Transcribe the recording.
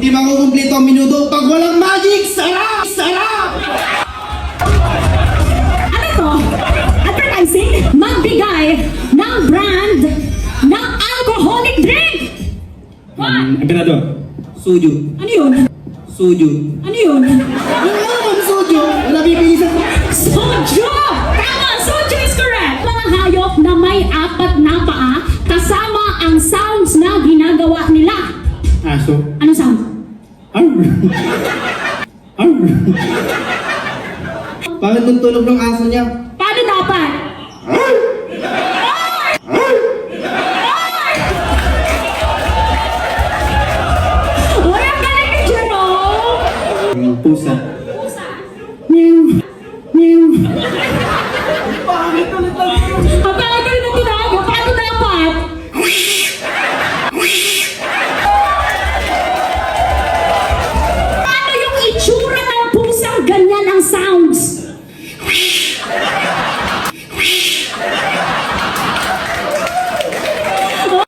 Hindi makukumpleto ang minuto pag walang magic! Sarap! Sarap! Ano to? Advertising? Magbigay ng brand ng alcoholic drink! What? Emperador. Suju. Ano yun? Suju. Ano yun? Ano naman suju? Wala pipilisan ko. Soju! Tama! Soju is correct! Mga hayop na may 4 na paa kasama ang sounds na ginagawa nila. Aso. Ano sound? Arr. Arr. Bakit nung tulog ng aso niya? Paano dapat? Wala ka na ni Jerome! Pusa.